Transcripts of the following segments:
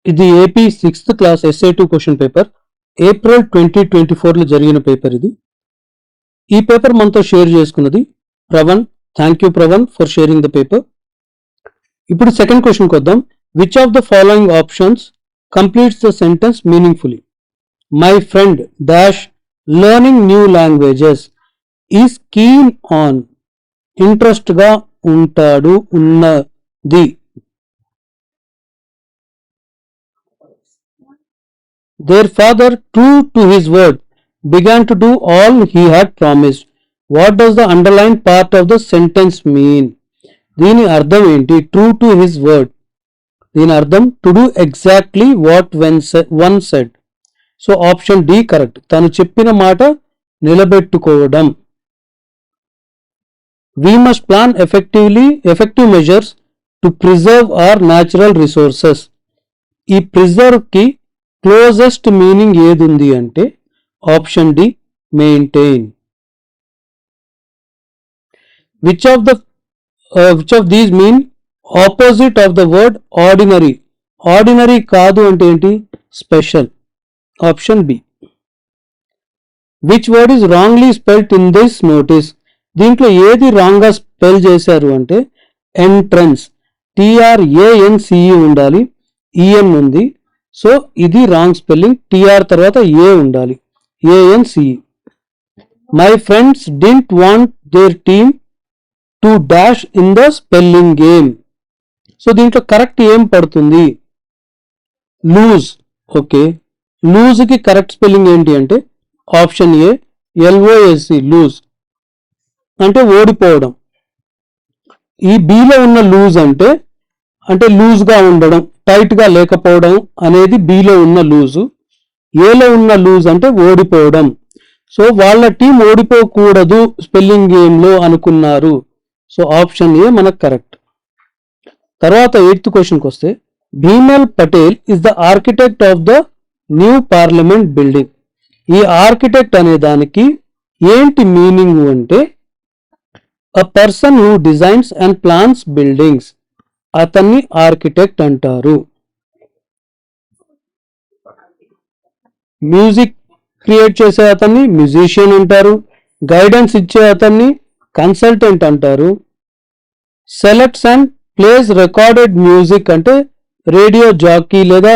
ఇది AP 6th class SA2 question paper April 2024 లో జరిగిన పేపర్ ఇది. ఈ పేపర్ మనతో షేర్ చేసుకున్నది Pravan. Thank you Pravan for sharing the paper. ఇప్పుడు సెకండ్ క్వశ్చన్కి వద్దాం. Which of the following options completes the sentence meaningfully? My friend dash learning new languages is keen on. Interest గా ఉంటాడు, ఉన్నది. Their father, true to his word, began to do all he had promised. What does the underlined part of the sentence mean? దీని అర్థం ఏంటి? True to his word. దీని అర్థం to do exactly what one said. So option D correct. తను చెప్పిన మాట నిలబెట్టుకోవడం. We must plan effective measures to preserve our natural resources. ఈ preserve కి క్లోజెస్ట్ మీనింగ్ ఏది ఉంది అంటే option D maintain. Which of these mean opposite of the word ordinary? Ordinary కాదు అంటే ఏంటి? Special. Option B. Which word is wrongly spelled in this notice? దీంట్లో ఏది రాంగ్ గా స్పెల్ చేశారు అంటే ఎంట్రన్స్. TRANCE ఉండాలి, ఈఎన్ ఉంది. సో ఇది రాంగ్ స్పెల్లింగ్. టిఆర్ తర్వాత ఏ ఉండాలి, ANCE. My friends didn't want their team to dash in the spelling game. So దీంట్లో కరెక్ట్ ఏం పడుతుంది? లూజ్. ఓకే, లూజ్ కి కరెక్ట్ స్పెల్లింగ్ ఏంటి అంటే ఆప్షన్ ఏ LOSE, లూజ్ అంటే ఓడిపోవడం. ఈ బిలో ఉన్న లూజ్ అంటే లూజ్ గా ఉండడం, టైట్ గా లేకపోవడం అనేది బిలో ఉన్న లూజు. ఏలో ఉన్న లూజ్ అంటే ఓడిపోవడం. సో వాళ్ళ టీం ఓడిపోకూడదు స్పెల్లింగ్ గేమ్ లో అనుకున్నారు. సో ఆప్షన్ ఏ మనకు కరెక్ట్. తర్వాత 8th క్వశ్చన్కి వస్తే Bimal Patel is the architect of the new parliament building. ఈ ఆర్కిటెక్ట్ అనే దానికి ఏంటి మీనింగ్ అంటే a person who designs and plans buildings. అతన్ని ఆర్కిటెక్ట్ అంటారు. మ్యూజిక్ క్రియేట్ చేసే అతన్ని మ్యూజిషియన్ అంటారు. గైడెన్స్ ఇచ్చే అతన్ని కన్సల్టెంట్ అంటారు. Selects and place recorded music అంటే రేడియో జాకీ లేదా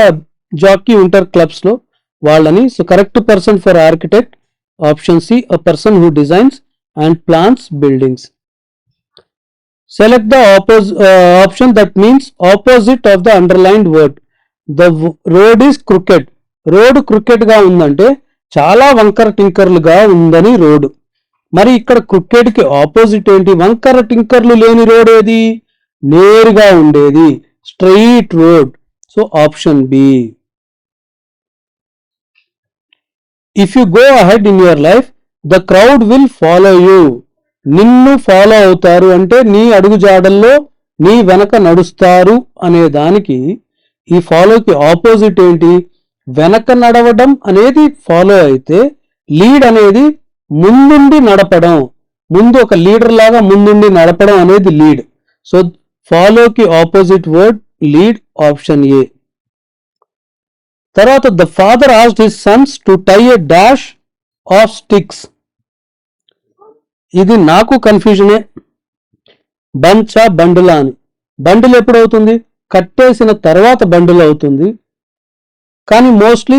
జాకీ ఉంటారు క్లబ్స్ లో, వాళ్ళని. So correct person for architect option C, a person who designs and plans buildings. Select the option that means opposite of the underlined word. The road is crooked. Road cricket గా ఉందంటే చాలా వంకర టింకర్లుగా ఉందని road. మరి ఇక్కడ cricket కి opposite ఏంటి? వంకర టింకర్లు లేని రోడ్ ఏది? నేరుగా ఉండేది, straight road. So option B. If you go ahead in your life the crowd will follow you. నిన్ను ఫాలో అవుతారు అంటే నీ అడుగుజాడల్లో నీ వెనక నడుస్తారు అనే దానికి ఈ ఫాలోకి ఆపోజిట్ ఏంటి? వెనక నడవడం అనేది ఫాలో అయితే లీడ్ అనేది ముందుండి నడపడం, ముందు ఒక లీడర్ లాగా ముందుండి నడపడం అనేది లీడ్. సో ఫాలోకి opposite word lead, option A. తర్వాత the father asked his sons to tie a dash of sticks. ఇది నాకు కన్ఫ్యూజనే. బంచా బండిలా అని. బండిల్ ఎప్పుడవుతుంది? కట్టేసిన తర్వాత బండిల్ అవుతుంది. కానీ మోస్ట్లీ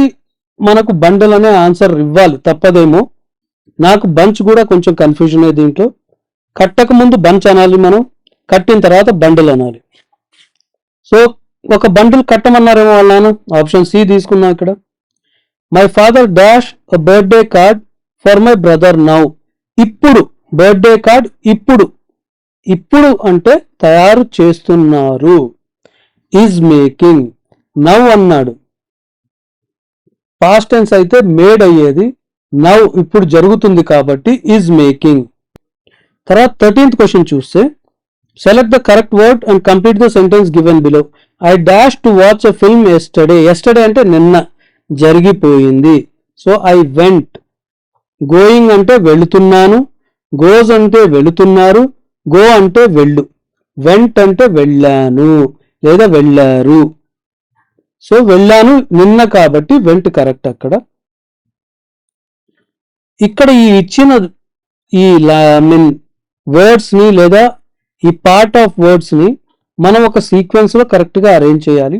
మనకు బండిల్ అనే ఆన్సర్ ఇవ్వాలి, తప్పదేమో. నాకు బంచ్ కూడా కొంచెం కన్ఫ్యూజనే దీంట్లో. కట్టక ముందు బంచ్ అనాలి మనం, కట్టిన తర్వాత బండిల్ అనాలి. సో ఒక బండిల్ కట్టమన్నారేమో వాళ్ళను. ఆప్షన్ సి తీసుకున్నా ఇక్కడ. My father dash a birthday card for my brother now. ఇప్పుడు బర్త్డే కార్డ్ ఇప్పుడు అంటే తయారు చేస్తున్నారు. Is making. నౌ అన్నాడు, పాస్ట్ టెన్స్ అయితే మేడ్ అయ్యేది. నౌ ఇప్పుడు జరుగుతుంది కాబట్టి ఈజ్ మేకింగ్. తర్వాత 13th క్వశ్చన్ చూస్తే select the correct word and complete the sentence given below. I dash to watch a film yesterday. Yesterday అంటే నిన్న జరిగిపోయింది. So I went. గోయింగ్ అంటే వెళుతున్నాను, గోజ్ అంటే వెళుతున్నారు, గో అంటే వెళ్ళు, వెంట్ అంటే వెళ్ళాను లేదా వెళ్ళారు. సో వెళ్ళాను నిన్న కాబట్టి వెంట్ కరెక్ట్. అక్కడ ఇక్కడ ఈ ఇచ్చిన ఈ మీన్ వర్డ్స్ ని లేదా ఈ పార్ట్ ఆఫ్ వర్డ్స్ ని మనం ఒక సీక్వెన్స్ లో కరెక్ట్ గా అరేంజ్ చేయాలి.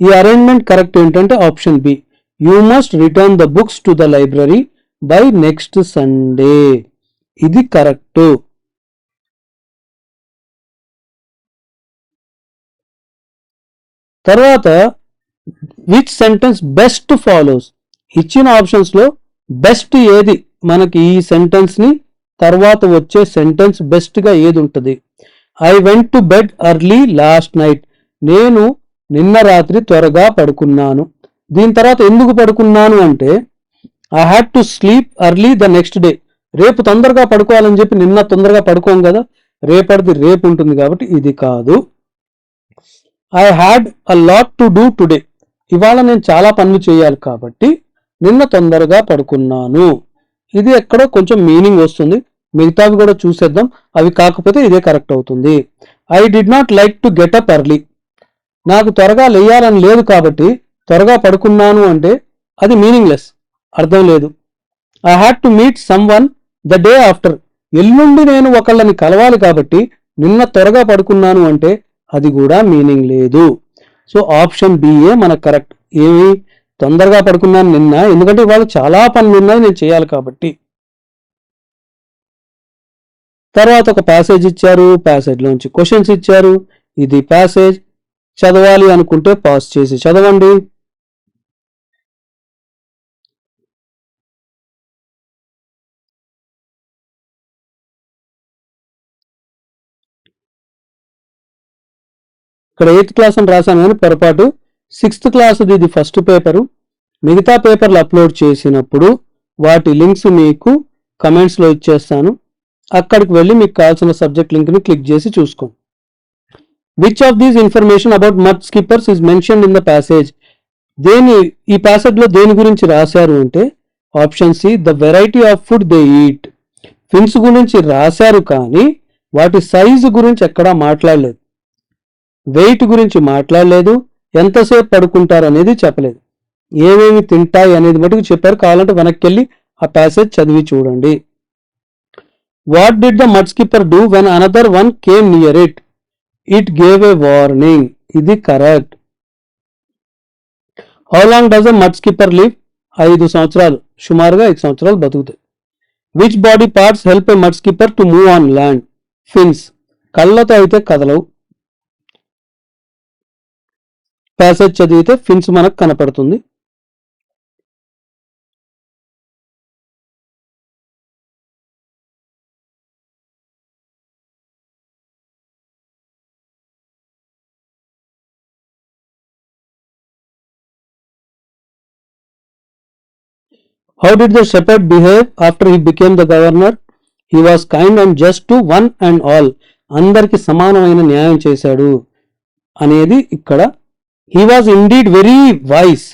ఈ అరేంజ్మెంట్ కరెక్ట్ ఏంటంటే option B, you must return the books to the library by next Sunday. ఇది కరెక్ట్. తర్వాత విచ్ సెంటెన్స్ బెస్ట్ ఫాలోస్, ఇచ్చిన ఆప్షన్స్ లో బెస్ట్ ఏది, మనకి ఈ సెంటెన్స్ ని తర్వాత వచ్చే సెంటెన్స్ బెస్ట్ గా ఏది ఉంటుంది? I went to bed early last night, నేను నిన్న రాత్రి త్వరగా పడుకున్నాను. దీని తర్వాత ఎందుకు పడుకున్నాను అంటే I had to sleep early the next day, రేపు తొందరగా పడుకోవాలని చెప్పి నిన్న తొందరగా పడుకోం కదా, రేపటిది రేపు ఉంటుంది కాబట్టి ఇది కాదు. I had a lot to do today, ఇవాళ నేను చాలా పనులు చేయాలి కాబట్టి నిన్న తొందరగా పడుకున్నాను. ఇది ఎక్కడో కొంచెం మీనింగ్ వస్తుంది, మిగతావి కూడా చూసేద్దాం. అవి కాకపోతే ఇదే కరెక్ట్ అవుతుంది. I did not like to get up early, నాకు త్వరగా లేయాలని లేదు కాబట్టి త్వరగా పడుకున్నాను అంటే అది మీనింగ్లెస్, అర్థం లేదు. I had to meet some one the day after, ఎల్లుండి నేను ఒకళ్ళని కలవాలి కాబట్టి నిన్న త్వరగా పడుకున్నాను అంటే అది కూడా మీనింగ్ లేదు. సో ఆప్షన్ బిఏ మనకు కరెక్ట్. ఏమి, తొందరగా పడుకున్నాను నిన్న ఎందుకంటే ఇవాళ చాలా పనులు ఉన్నాయి నేను చేయాలి కాబట్టి. తర్వాత ఒక ప్యాసేజ్ ఇచ్చారు, ప్యాసేజ్ లోంచి క్వశ్చన్స్ ఇచ్చారు. ఇది ప్యాసేజ్, చదవాలి అనుకుంటే పాజ్ చేసి చదవండి. ఇక్కడ 8th క్లాస్ అని రాశాను కానీ పొరపాటు, 6th క్లాస్ ఇది ఫస్ట్ పేపరు. మిగతా పేపర్లు అప్లోడ్ చేసినప్పుడు వాటి లింక్స్ మీకు కమెంట్స్లో ఇచ్చేస్తాను, అక్కడికి వెళ్ళి మీకు కావాల్సిన సబ్జెక్ట్ లింక్ని క్లిక్ చేసి చూసుకోండి. Which of these information about mud skippers is mentioned in the passage, ఈ ప్యాసేజ్లో దేని గురించి రాశారు అంటే option C, the variety of food they eat. Fins గురించి రాశారు కానీ వాటి సైజు గురించి ఎక్కడా మాట్లాడలేదు, వెయిట్ గురించి మాట్లాడలేదు, ఎంతసేపు పడుకుంటారు అనేది చెప్పలేదు, ఏమేమి తింటాయి అనేది మటుకు చెప్పారు. కావాలంటే వెనక్కి వెళ్ళి ఆ ప్యాసేజ్ చదివి చూడండి. What did the mud skipper do when another one came near it, it gave a warning. ఇది correct. How long does a mud skipper live, 5 సంవత్సరాలు, సుమారుగా 5 సంవత్సరాలు బతుకుతాయి. Which body parts help a mud skipper to move on land, fins, కళ్ళతో అయితే కదలవు, passage చదివితే fins మనకు కనపడుతుంది. How did the shepherd behave after he became the governor? He was kind and just to one and all. అందరికి సమానమైన న్యాయం చేశాడు అనేది ఇక్కడ. He was indeed very wise.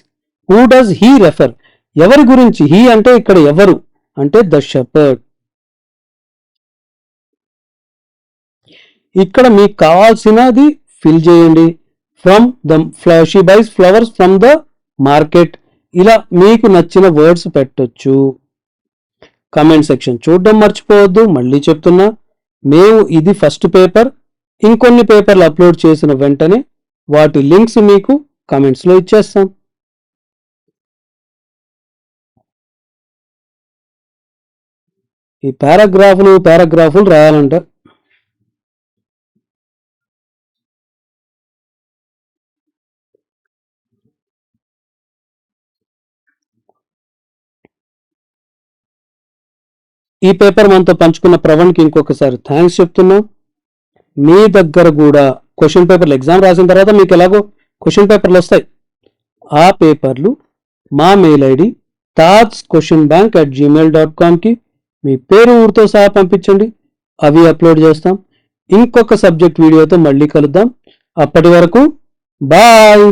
Who does he refer? ఎవరి గురించి? He అంటే ఇక్కడ ఎవరు అంటే the shepherd. ఇక్కడ మీకు కావాల్సినది ఫిల్ చేయండి. From the she buys flowers from the market, ఇలా మీకు నచ్చిన వర్డ్స్ పెట్టొచ్చు. కమెంట్ సెక్షన్ చూడడం మర్చిపోవద్దు. మళ్ళీ చెప్తున్నా, మేము ఇది ఫస్ట్ పేపర్, ఇంకొన్ని పేపర్లు అప్లోడ్ చేసిన వెంటనే వాటి లింక్స్ మీకు కమెంట్స్లో ఇచ్చేస్తాం. ఈ పారాగ్రాఫులు రాయాలంట. ఈ పేపర్ మనతో పంచుకున్న ప్రవణ్కి ఇంకొకసారి థ్యాంక్స్ చెప్తున్నాం. మీ దగ్గర కూడా క్వశ్చన్ పేపర్లు ఎగ్జామ్ రాసిన తర్వాత మీకు ఎలాగో క్వశ్చన్ పేపర్లు వస్తాయి. ఆ పేపర్లు మా మెయిల్ ఐడి tatsquestionbank@gmail.com మీ పేరు ఊరితో సహా పంపించండి, అవి అప్లోడ్ చేస్తాం. ఇంకొక సబ్జెక్ట్ వీడియోతో మళ్ళీ కలుద్దాం. అప్పటి వరకు బాయ్.